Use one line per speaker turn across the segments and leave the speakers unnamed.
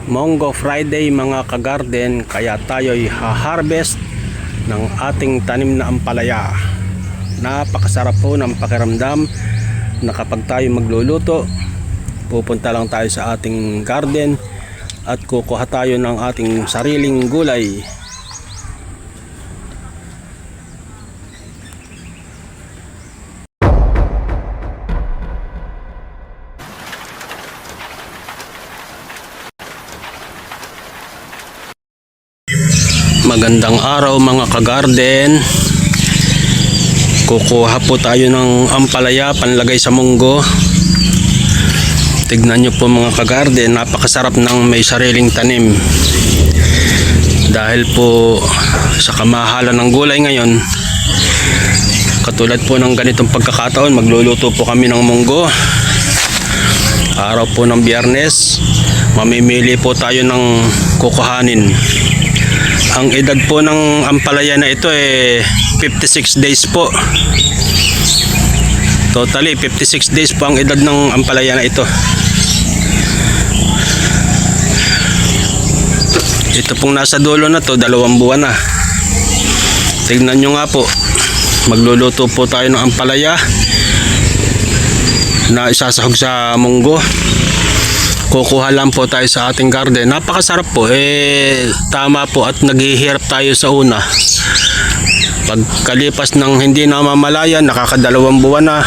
Mongo Friday mga kagarden, kaya tayo'y ha-harvest ng ating tanim na ampalaya. Napakasarap po ng pakiramdam na kapag tayo magluluto, pupunta lang tayo sa ating garden at kukuha tayo ng ating sariling gulay. Magandang araw mga kagarden. Kukuha po tayo ng ampalaya panlagay sa munggo. Tignan nyo po mga kagarden, napakasarap ng may sariling tanim. Dahil po sa kamahalan ng gulay ngayon, katulad po ng ganitong pagkakataon, magluluto po kami ng munggo. Araw po ng Biyernes, mamimili po tayo ng kukuhanin. Ang edad po ng ampalaya na ito 56 days po. Totally 56 days po ang edad ng ampalaya na ito. Ito pong nasa dulo na to, 2 buwan na. Tignan nyo nga po, magluluto po tayo ng ampalaya na isasahog sa munggo. Kukuha lang po tayo sa ating garden. Napakasarap po. Tama po at naghihirap tayo sa una. Pagkalipas ng hindi namamalayan, nakaka2 buwan na,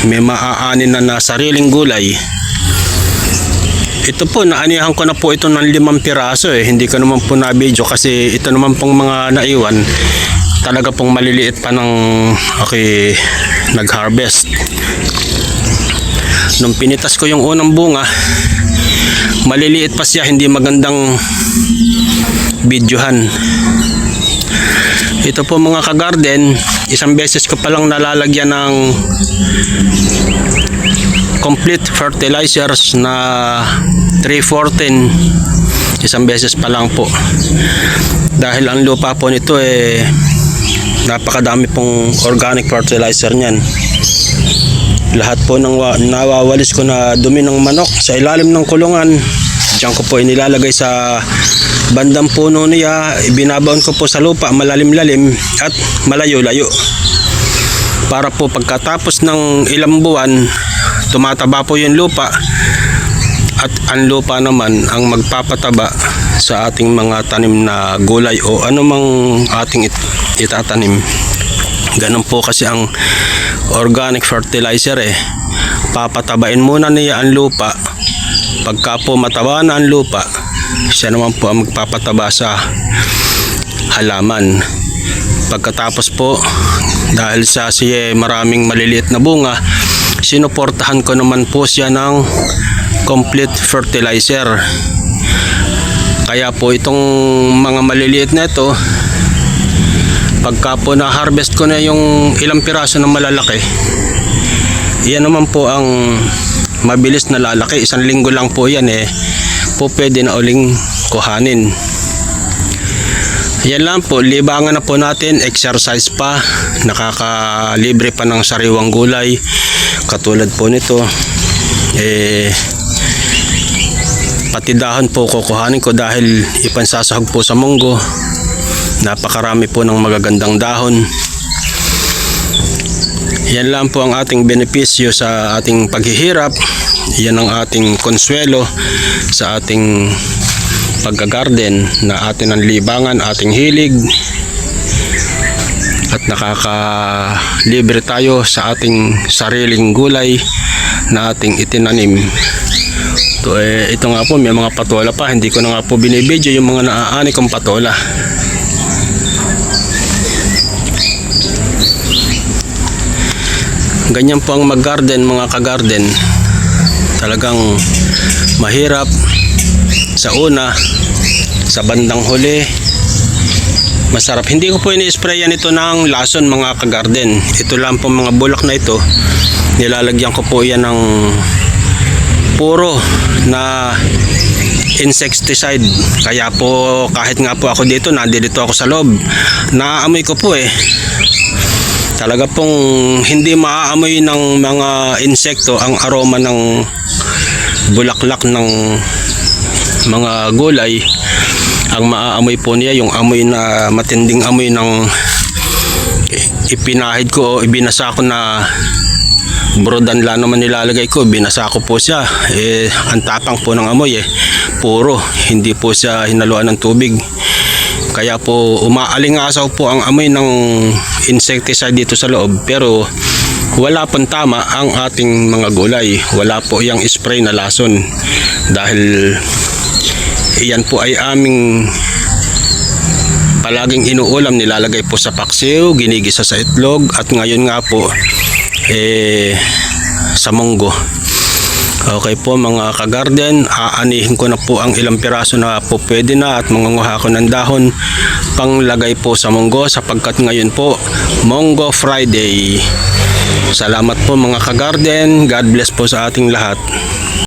may maaanin na sariling gulay. Ito po, naanihan ko na po ito ng 5 piraso. Hindi ko naman po na-video kasi ito naman pong mga naiwan. Talaga pong maliliit pa ng nag-harvest. Nung pinitas ko yung unang bunga, maliliit pa siya, hindi magandang videohan. Ito po mga kagarden, isang beses ko palang nalalagyan ng complete fertilizers na 314. Isang beses pa lang po. Dahil ang lupa po nito napakadami pong organic fertilizer niyan. Lahat po ng nawawalis ko na dumi ng manok sa ilalim ng kulungan, diyan ko po inilalagay sa bandang puno niya. Ibinabaon ko po sa lupa malalim-lalim at malayo-layo, para po pagkatapos ng ilang buwan tumataba po yung lupa, at ang lupa naman ang magpapataba sa ating mga tanim na gulay o anumang ating itatanim. Ganun po kasi ang organic fertilizer. Papatabain muna niya ang lupa. Pagka po mataba na ang lupa, siya naman po ang magpapataba sa halaman. Pagkatapos po, dahil sa siya maraming maliliit na bunga, sinuportahan ko naman po siya ng complete fertilizer. Kaya po itong mga maliliit na ito, pagka po na-harvest ko na yung ilang piraso na malalaki, yan naman po ang mabilis na lalaki. 1 linggo lang po yan po pwede na uling kuhanin. Yan lang po, libangan na po natin, exercise pa, nakakalibre pa ng sariwang gulay. Katulad po nito, pati dahon po kukuhanin ko dahil ipansasahog po sa munggo. Napakarami po ng magagandang dahon. Yan lang po ang ating benepisyo sa ating paghihirap. Yan ang ating konsuelo sa ating paggagarden, na atin ang libangan, ating hilig, at nakakalibre tayo sa ating sariling gulay na ating itinanim. Ito nga po, may mga patola pa, hindi ko na nga po binibidyo yung mga naaani kong patola. Ganyan po ang mag-garden mga kagarden. Talagang mahirap sa una, sa bandang huli masarap. Hindi ko po ini-sprayan ito ng lason mga kagarden. Ito lang po mga bulak na ito, nilalagyan ko po yan ng puro na insecticide. Kaya po kahit nga po ako dito, nandito ako sa loob, naaamoy ko po talaga pong hindi maaamoy ng mga insekto ang aroma ng bulaklak ng mga gulay, ang maaamoy po niya yung amoy na matinding amoy ng ipinahid ko o ibinasa ko na brodan lang naman nilalagay ko. Binasa ko po siya, ang tapang po ng amoy puro, hindi po siya hinaluan ng tubig. Kaya po umaalingasaw po ang amoy ng insecticide dito sa loob, pero wala pang tama ang ating mga gulay. Wala po yung spray na lason dahil iyan po ay aming palaging inuulam, nilalagay po sa paksiw, ginigisa sa itlog, at ngayon nga po sa munggo. Okay po mga kagarden, aanihin ko na po ang ilang piraso na po pwede na at mangunguha ko ng dahon panglagay po sa munggo, sapagkat ngayon po Munggo Friday. Salamat po mga kagarden, God bless po sa ating lahat.